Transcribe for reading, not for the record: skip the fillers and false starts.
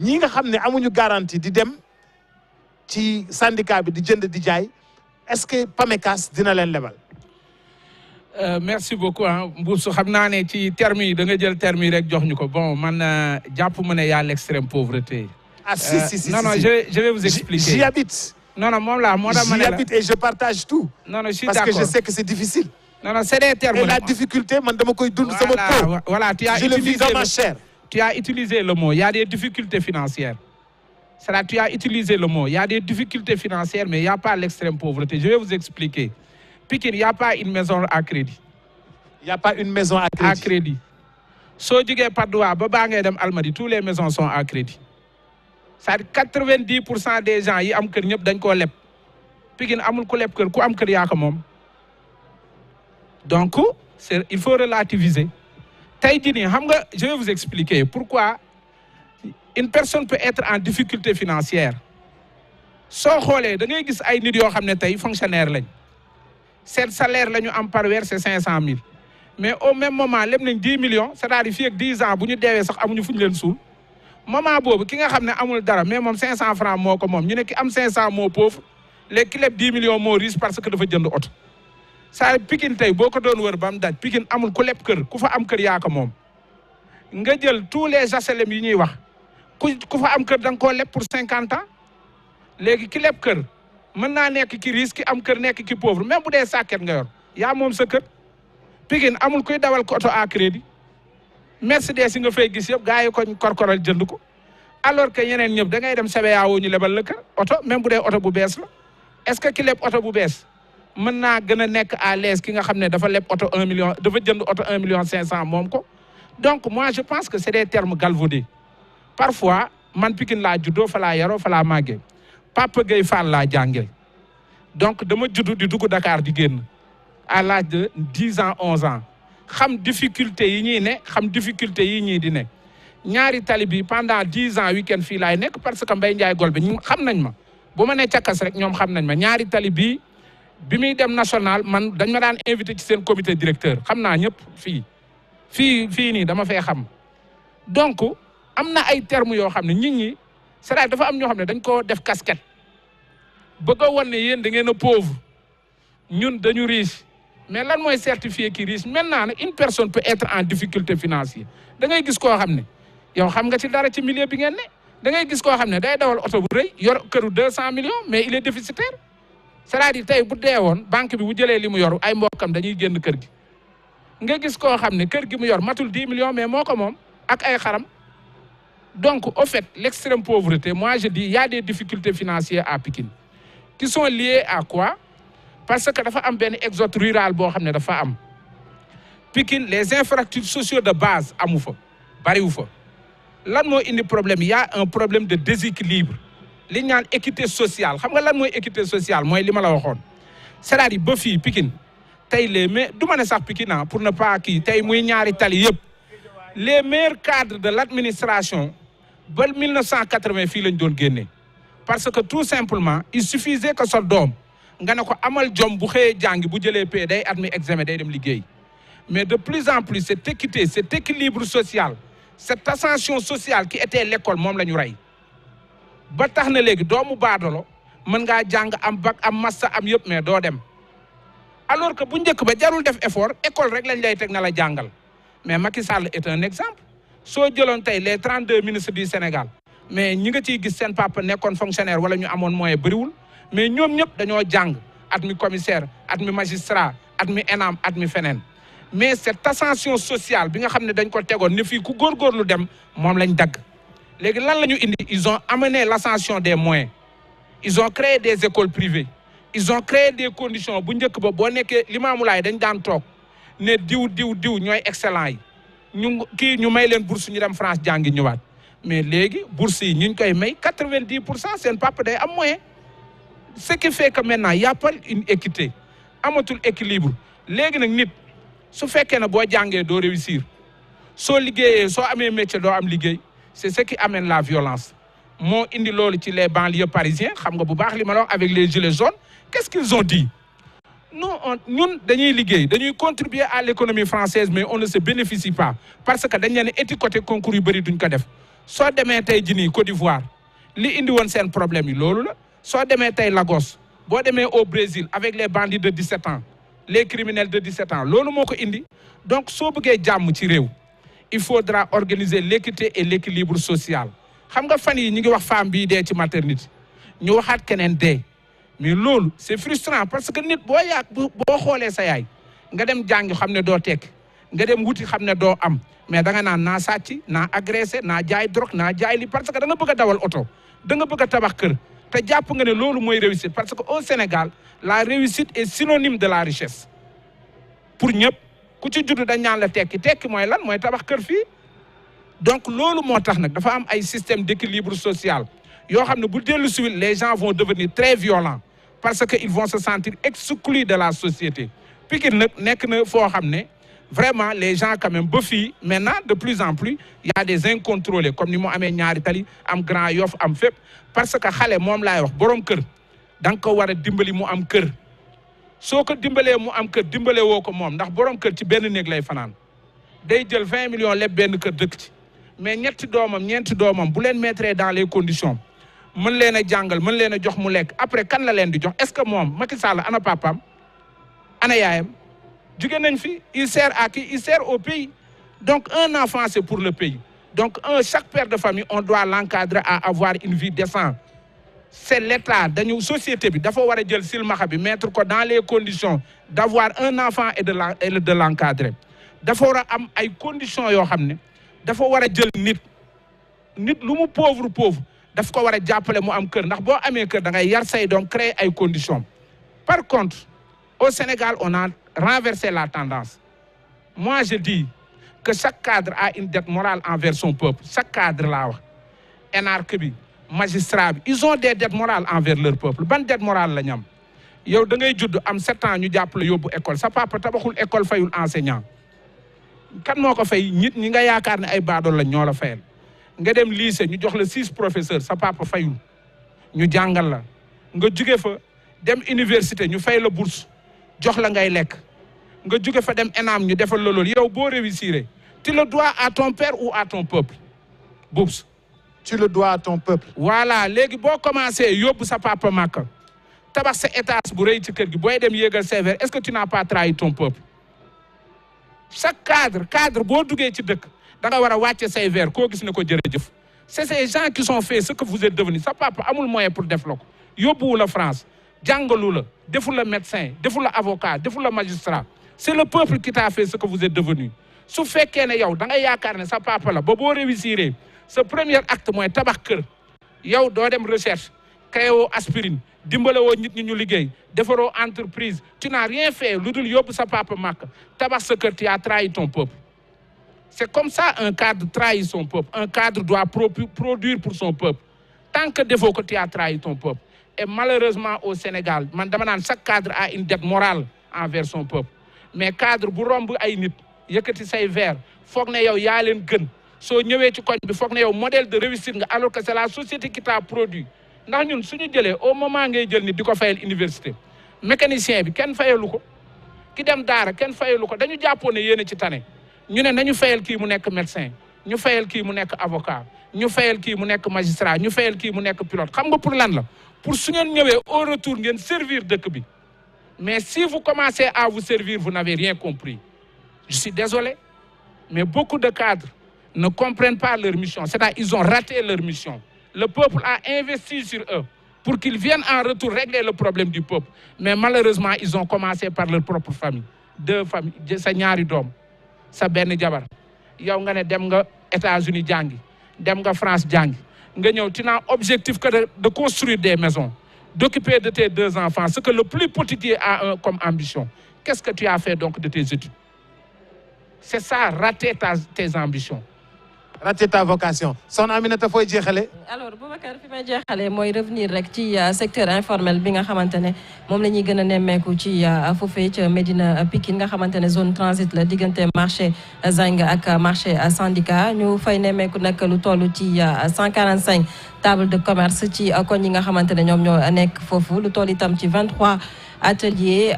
ñi nga xam ne amuñu garantie di dem ci syndicat bi di jënd di jaay est-ce que PAMECAS dina leen lebal. merci beaucoup ah Mboussou xam naa ne ci termes yi da nga jël termes yi rek jox ñu ko bon man jàpp ma ne y a l'extrême pauvreté. ah si non je vais vous expliquer. J'y habite. non moom laa moo tax ma ne la j'y habite et je partage tout. non je suis parce d'accord que je sais que c'est difficile. non c'est des termes. et la difficulté man dama koy dund sama peau. voilà tu as je le vis dans ma chair. tu as utilisé le mot il y a des difficultés financières. C'est-à-dire tu as utilisé le mot il y a des difficultés financières mais il y a pas l'extrême pauvreté je vais vous expliquer. Pikine il y a pas une maison à crédit. Il y a pas une maison à crédit. À crédit. soo jugee Patte d'Oie ba baa ngay dem Almadies tous les maisons sont à crédit. c'est-à-dire 90% des gens yi am kër ñëpp dañ koo leb. Pikine amul ku leb kër ku am kër yaa ko moom. donc il faut relativiser. tey jii nii xam nga je vais vous expliquer pourquoi une personne peut être en difficulté financière. soo xoolee da ngay gis ay nit yoo xam ne tey fonctionnaire lañ. seen salaire la ñu am par weer c'est 500 000. mais au même moment leb nañ 10 millions c'est-à-dire fii ak 10 ans bu ñu deewee sax amuñu fu ñu leen suul. moment boobu ki nga xam ne amul dara mais moom 500 francs moo ko moom ñu ne ki am 500 moo pauvre léegi ki leb 10 millions moo riche parce que dafa jënd oto. saa Pikine tey boo ko doon wër ba mu daj Pikine amul ku leb kër ku fa am kër yaa ko moom. nga jël tous les HLM yi ñuy wax ku fa am kër da nga koo leb pour 50 ans léegi ki leb kër mën naa nekk ki riche ki am kër nekk ki pauvre même bu dee sàkket nga yor yaa moom sa kër. Pikine amul kuy dawal ko oto à crédit Mercedes yi nga fay gis yëpp gars yi ko korkoral jënd ko alors que yeneen ñëpp da ngay dem CBAO ñu lebal la kër oto même bu dee oto bu bees la est-ce que ki leb oto bu bees mën naa gën a nekk à l'aise ki nga xam ne dafa leb oto 1 million dafa jënd oto 1 million 500 moom ko donc moi je pense que c'est des termes galvaudés parfois man Pikine laa juddoo fa laa yaroo fa laa màggee Papa Gueye Fall laa jàngee donc dama juddu di dugg Dakar di génn à l'âge de 10 ans 11 ans xam difficulté yi ñuy ne xam difficulté yi ñii di ne ñaari tali bi pendant 10 ans week-end fii laay nekk parce que Mbaye Ndiaye Golbe ñu xam nañ ma bu ma nee càkkas rek ñoom xam nañ ma ñaari tali bi muy dem national man dañ ma daan invité ci seen comité directeur xam naa ñëpp fii nii dama fee xam donc am na ay termes yoo xam ne nit ñi c'est-à-dire dafa am ñoo xam ne dañ ko def casquette bëgg a wan ne yéen da ngeen a pauvre ñun dañu riche mais lan mooy certifié ki riche maintenant nag une personne peut être en difficulté financière da ngay gis koo xam ne yow xam nga ci dara ci milieu bi ngeen ne da ngay gis koo xam ne day dawal oto bu rëy yor këru 200 millions mais il est déficitaire c'est-à-dire tey bu dee woon banque bi bu jëlee li mu yor ay mbokkam dañuy génn kër gi nga gis koo xam ne kër gi mu yor matul 10 millions mais moo ko moom ak ay xaram donc au fait l'extrême pauvreté moi je dis il y a des difficultés financières à Pikine qui sont liées à quoi parce que dafa am benn exode rural boo xam ne dafa am Pikine les infrastructures sociaux de base amu fa bariwu fa lan moo indi problème il y a un problème de déséquilibre li ñu naan équité sociale xam nga lan mooy équité sociale mooy li ma la waxoon c'est-à-dire ba fii Pikine tey mais du ma ne sax Pikine pour ne pas kii tey muy ñaari tali yëpp les meilleurs cadres de l'administration ba 1980 fii lañ doon génnee parce que tout simplement il suffisait que sa doom nga ne ko amal jom bu xëyee jàngi bu jëlee paie day admis examen day dem liggéey mais de plus en plus cette équité cet équilibre social cette ascension sociale qui était l'école moom la ñu rey ba tax na léegi doomu baadolo mën ngaa jàng am bac am master am yëpp mais doo dem alors que bu njëkk ba jarul def effort école rek lañ lay teg na la jàngal mais Macky Sall est un exemple soo jëloon tey les 32 ministres du Sénégal mais ñi nga ciy gis seen papa nekkoon fonctionnaire wala ñu amoon moyen bëriwul mais ñoom ñëpp dañoo jàng admis commissaire admis magistrat admis ENAM admis feneen mais cette ascension sociale bi nga xam ne dañ ko tegoon ne fii ku góorgóorlu dem moom lañ dagg léegi lan la ñu indi ils ont amené l'ascension des moyens ils ont créé des écoles privées ils ont créé des conditions bu njëkk ba boo nekkee Limamoulaye dañ daan toog ne diw ñooy excellent yi ñu may leen bourse ñu dem France jàngi ñëwaat mais léegi bourse yi ñu koy may 90% seen papa day am moyen ce qui fait que maintenant y a pas une équité amatul équilibre léegi nag nit su fekkee ne boo jàngee doo réussir soo liggéeyee soo amee métier doo am liggéey c'est ce qui amène la violence moo indi loolu ci les banlieues parisiens xam nga bu baax li ma la wax avec les gilets jaunes qu'est-ce qu'ils ont dit ñun dañuy liggéey dañuy contribuer à l'économie française mais on ne se bénéficie pas parce que dañ leen étiqueté concours yu bëri duñ ko def soo demee tey jii nii Côte d'Ivoire li indi woon seen problème yi loolu la soo demee tey Lagos boo demee au Brésil avec les bandits de 17 ans les criminels de 17 ans loolu moo ko indi donc soo bëggee jàmm ci réew il faudra organiser l'équité et l'équilibre social xam nga fan yi ñu ngi wax femme bii dee ci maternité ñu waxaat keneen dee mais loolu c'est frustrant parce que nit boo boo xoolee sa yaay nga dem jàngi xam ne doo tekk nga dem wuti xam ne doo am mais da nga naan naa sàcc naa agressé naa jaay drogue naa jaay li parce que da nga bëgg a dawal oto da nga bëgg a tabax kër te jàpp nga ne loolu mooy réussite parce que au Sénégal la réussite est synonyme de la richesse pour ñëpp ku ci judd dañ ñaan la tekki mooy lan mooy tabax kër fii donc loolu moo tax nag dafa am ay système d'équilibre social yoo xam ne bu dellu si les gens vont devenir très violents parce que ils vont se sentir exclus de la société Pikine nag nekk na foo xam ne vraiment les gens quand même ba fii maintenant de plus en plus il y a des incontrôlés comme ni mu amee ñaari tali am Grand Yoff am fépp parce que xale moom laay wax borom kër da nga ko war a dimbali mu am kër soo ko dimbalee mu am kër dimbale woo ko moom ndax borom kër ci benn néeg lay fanaan day jël 20 millions leb benn kër dëkk ci mais ñeenti doomam bu leen mettre dans les conditions mën leen a jàngal mën leen a jox mu lekk après kan la leen di jox est-ce que moom Macky Sall ana papaam ana yaayam jóge nañ fi il sert à qui il sert au pays donc un enfant c'est pour le pays donc chaque père de famille on doit l'encadrer à avoir une vie décente c'est l'État dañu société bi dafa war a jël silmaxa bi mettre ko dans les conditions d'avoir un enfant et de l'encadrer dafa war a am ay conditions yoo xam ne dafa war a jël nit lu mu pauvre daf ko war a jàppale mu am kër ndax boo amee kër da ngay yar say doom créer ay conditions par contre au Sénégal on a renversé la tendance moi je dis que chaque cadre a une dette morale envers son peuple chaque cadre laa wax énarque bi magistrat bi ils ont des dettes morales envers leur peuple ban dette morale la ñu am yow da ngay judd am 7 ans ñu jàppale yóbbu école sa papa tabaxul école fayul enseignant kan moo ko fay nit ñi nga yaakaar ne ay baadool la ñoo la fayal nga dem lycée ñu jox la 6 professeurs sa papa fayul ñu jàngal la nga jóge fa dem université ñu fay la bourse jox la ngay lekk nga jóge fa dem ENAM ñu defal la loolu yow boo réussir tu le dois à ton père ou à ton peuple bourse tu le dois à ton peuple. voilà léegi boo commencé yóbbu sa papa Makka tabax sa étage bu rëy ci kër gi booy dem yéegal sévère est-ce que tu n'as pas trahi ton peuple chaque cadre boo duggee ci dëkk da nga war a wàcce say verre koo gis ne ko jërëjëf c'est ces gens qui sont fait ce que vous êtes devenu sa papa amul moyen pour def la ko yóbbuwu la France jàngalu la deful la médecin deful la avocat deful la magistrat c'est le peuple qui t'a fait ce que vous êtes devenu su fekkee ne yow da nga yaakaar ne sa papa la ba boo réussir sa premier acte mooy tabax kër yow doo dem recherche créé woo aspirine dimbale woo nit ñi ñu liggéey defaroo entreprise tu n'as rien fait lu dul yóbbu sa papa Makka tabax sa kër tu as trahi ton peuple c'est comme ça un cadre trahit son peuple un cadre doit produire pour son peuple tant que defoo ko tu as trahi ton peuple et malheureusement au Sénégal man dama naan chaque cadre a une dette morale envers son peuple mais cadre bu romb ay nit yëkkati say verre foog ne yow yaa leen gën soo ñëwee ci koñ bi foog ne yow modèle de réussite nga alors que c'est la société qui t'a produit ndax ñun suñu jëlee au moment ngay jël nit di ko fayal université mécanicien bi kenn fayalu ko ki dem daara kenn fayalu ko dañu jàppoon ne yéen a ci tane ñu ne nañu fayal kii mu nekk médecin ñu fayal kii mu nekk avocat ñu fayal kii mu nekk magistrat ñu fayal kii mu nekk pilote xam nga pour lan la pour su ngeen ñëwee au retour ngeen servir dëkk bi mais si vous commencez à vous servir vous n'avez rien compris je suis désolé mais beaucoup de cadres ne comprennent pas leur mission c'est-à-dire ils ont raté leur mission le peuple a investi sur eux pour qu'ils viennent en retour régler le problème du peuple mais malheureusement ils ont commencé par leur propre famille deux familles sa ñaari doom sa benn jabar yow nga ne dem nga États-Unis jàngi dem nga France jàngi nga ñëw tu n'as objectif que de construire des maisons d'occuper de tes 2 enfants ce que le plus petit a comme ambition qu'est-ce que tu as fait donc de tes études c'est ça rater tes ambitions rater ta vocation soxna Aminata fooy jeexale. alors Boubacar fi may jeexalee mooy revenir rek ci secteur informel bi nga xamante ne moom la ñuy gën a nemmeeku ci foofee ca Médina Pikine nga xamante ne zone transit la diggante marché Zinc ak marché syndicat ñu fay nemmeeku nag lu toll ci 145 table de commerce ci koñ yi nga xamante ne ñoom ñoo nekk foofu lu toll itam ci 23 ateliers